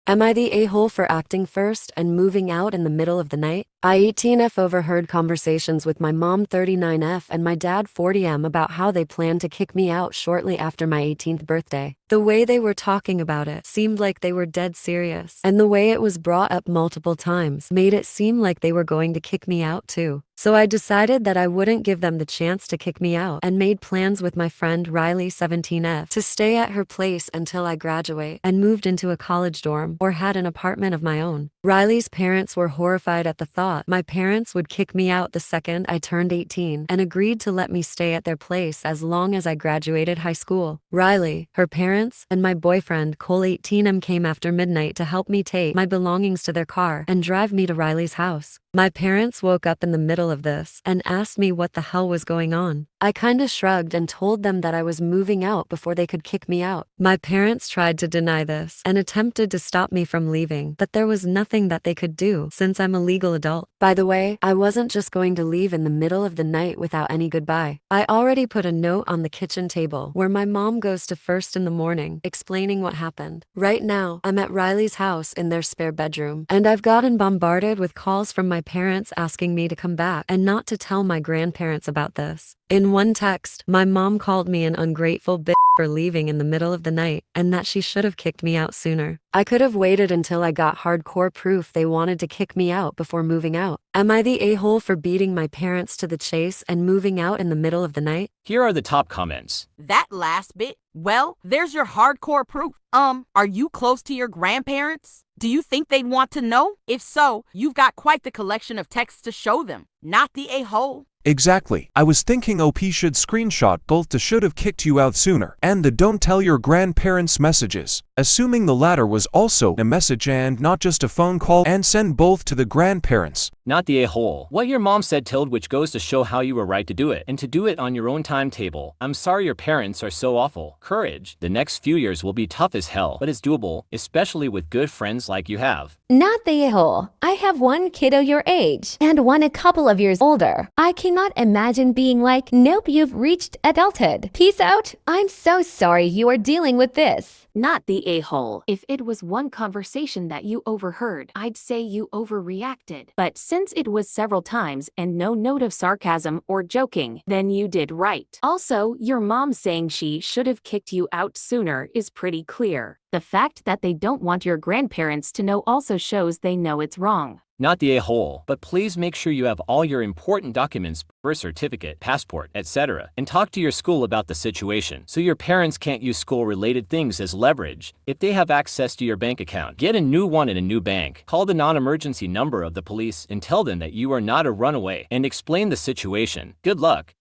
Am I the a-hole for acting first and moving out in the middle of the night? I 18F overheard conversations with my mom 39F and my dad 40M about how they plan to kick me out shortly after my 18th birthday. The way they were talking about it seemed like they were dead serious, and the way it was brought up multiple times made it seem like they were going to kick me out too. So I decided that I wouldn't give them the chance to kick me out and made plans with my friend Riley 17F to stay at her place until I graduate and moved into a college dorm or had an apartment of my own. Riley's parents were horrified at the thought my parents would kick me out the second I turned 18 and agreed to let me stay at their place as long as I graduated high school. Riley, her parents, and my boyfriend Cole 18M came after midnight to help me take my belongings to their car and drive me to Riley's house. My parents woke up in the middle of this and asked me what the hell was going on. I kinda shrugged and told them that I was moving out before they could kick me out. My parents tried to deny this and attempted to stop me from leaving, but there was nothing that they could do since I'm a legal adult. By the way, I wasn't just going to leave in the middle of the night without any goodbye. I already put a note on the kitchen table where my mom goes to first in the morning, explaining what happened. Right now, I'm at Riley's house in their spare bedroom, and I've gotten bombarded with calls from my parents asking me to come back and not to tell my grandparents about this. In one text, my mom called me an ungrateful bitch for leaving in the middle of the night and that she should have kicked me out sooner. I could have waited until I got hardcore proof they wanted to kick me out before moving out. Am I the a-hole for beating my parents to the chase and moving out in the middle of the night? Here are the top comments. That last bit? Well, there's your hardcore proof. Are you close to your grandparents? Do you think they'd want to know? If so, you've got quite the collection of texts to show them. Not the a-hole. Exactly. I was thinking OP should screenshot both the should have kicked you out sooner and the don't tell your grandparents messages, assuming the latter was also a message and not just a phone call, and send both to the grandparents. Not the a-hole. What your mom said told, which goes to show how you were right to do it, and to do it on your own timetable. I'm sorry your parents are so awful. Courage. The next few years will be tough as hell, but it's doable, especially with good friends like you have. Not the a-hole. I have one kiddo your age and one a couple of years older. I cannot imagine being like, nope, you've reached adulthood. Peace out. I'm so sorry you are dealing with this. Not the a-hole. If it was one conversation that you overheard, I'd say you overreacted. But since it was several times and no note of sarcasm or joking, then you did right. Also, your mom saying she should have kicked you out sooner is pretty clear. The fact that they don't want your grandparents to know also shows they know it's wrong. Not the a-hole, but please make sure you have all your important documents, birth certificate, passport, etc., and talk to your school about the situation so your parents can't use school-related things as leverage. If they have access to your bank account, get a new one in a new bank. Call the non-emergency number of the police and tell them that you are not a runaway and explain the situation. Good luck.